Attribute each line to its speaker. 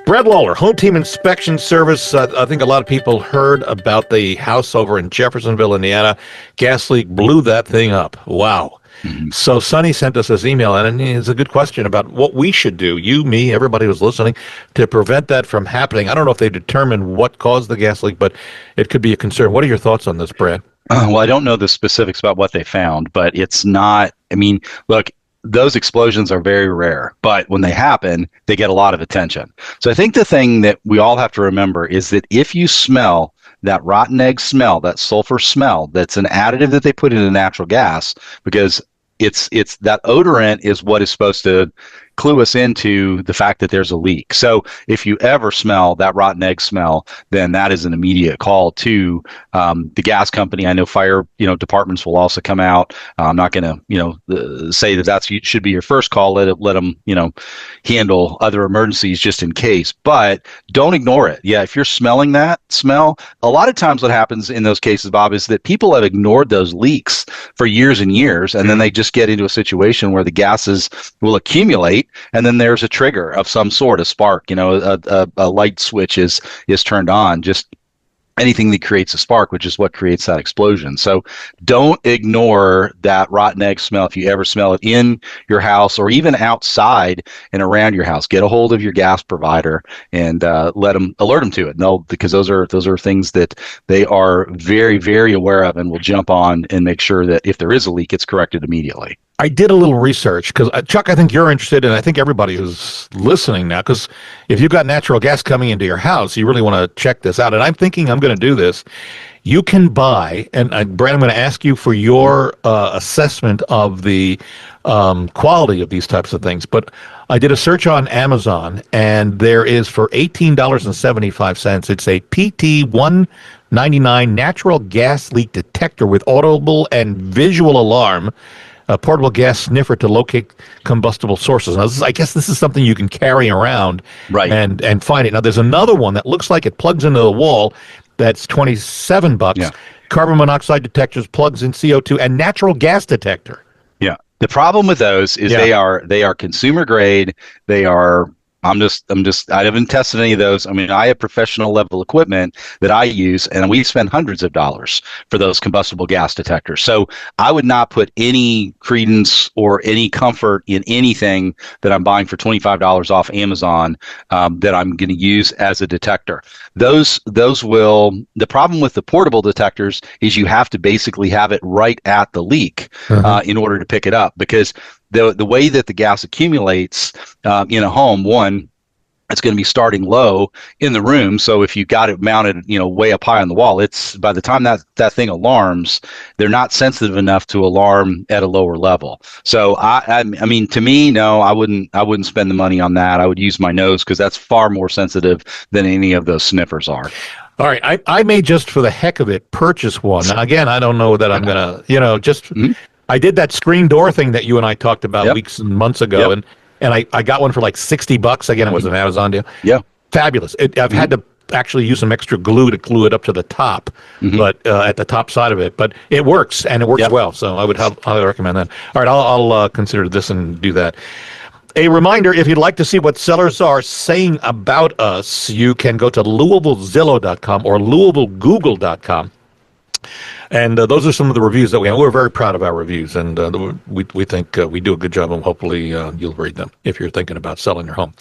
Speaker 1: Brad Lawler, Home Team Inspection Service. I think a lot of people heard about the house over in Jeffersonville, Indiana. Gas leak blew that thing up. Wow.
Speaker 2: Mhm.
Speaker 1: So Sonny sent us this email, and it's a good question about what we should do, you, me, everybody who's listening, to prevent that from happening. I don't know if they determined what caused the gas leak, but it could be a concern. What are your thoughts on this, Brad?
Speaker 2: Well, I don't know the specifics about what they found, but it's not, I mean, look, those explosions are very rare, but when they happen, they get a lot of attention. So I think the thing that we all have to remember is that if you smell that rotten egg smell, that sulfur smell, that's an additive that they put into natural gas, because it's that odorant is what is supposed to clue us into the fact that there's a leak. So if you ever smell that rotten egg smell, then that is an immediate call to the gas company. I know fire, departments will also come out. I'm not going to, say that should be your first call. Let them, handle other emergencies just in case. But don't ignore it. Yeah, if you're smelling that smell, a lot of times what happens in those cases, Bob, is that people have ignored those leaks for years and years, and then they just get into a situation where the gases will accumulate. And then there's a trigger of some sort, a spark, a light switch is turned on, just anything that creates a spark, which is what creates that explosion. So don't ignore that rotten egg smell. If you ever smell it in your house or even outside and around your house, get a hold of your gas provider and alert them to it. No, because those are things that they are very, very aware of and will jump on and make sure that if there is a leak, it's corrected immediately.
Speaker 1: I did a little research because, Chuck, I think you're interested, and I think everybody who's listening now, because if you've got natural gas coming into your house, you really want to check this out. And I'm thinking I'm going to do this. You can buy, and Brad, I'm going to ask you for your assessment of the quality of these types of things. But I did a search on Amazon, and there is for $18.75, it's a PT-199 natural gas leak detector with audible and visual alarm, a portable gas sniffer to locate combustible sources. Now, I guess this is something you can carry around,
Speaker 2: right,
Speaker 1: and find it. Now, there's another one that looks like it plugs into the wall. That's $27.
Speaker 2: Yeah. Carbon
Speaker 1: Monoxide detectors, plugs in CO2, and natural gas detector.
Speaker 2: Yeah. The problem with those is they are consumer grade. They are. I haven't tested any of those. I mean, I have professional level equipment that I use, and we spend hundreds of dollars for those combustible gas detectors. So I would not put any credence or any comfort in anything that I'm buying for $25 off Amazon that I'm going to use as a detector. The problem with the portable detectors is you have to basically have it right at the leak in order to pick it up, because the way that the gas accumulates in a home, one, it's going to be starting low in the room. So if you got it mounted, way up high on the wall, it's by the time that thing alarms, they're not sensitive enough to alarm at a lower level. So I mean, to me, no, I wouldn't spend the money on that. I would use my nose, because that's far more sensitive than any of those sniffers are.
Speaker 1: All right, I may just for the heck of it purchase one. Now, again, I don't know that I'm gonna, just. Mm-hmm. I did that screen door thing that you and I talked about weeks and months ago, and I got one for like $60. Again, it was an Amazon deal.
Speaker 2: Yeah,
Speaker 1: fabulous. I've had to actually use some extra glue to glue it up to the top, but at the top side of it. But it works, and it works well. So I would highly recommend that. All right, I'll consider this and do that. A reminder, if you'd like to see what sellers are saying about us, you can go to LouisvilleZillow.com or LouisvilleGoogle.com. And those are some of the reviews that we have. We're very proud of our reviews, and we think we do a good job, and hopefully you'll read them if you're thinking about selling your home.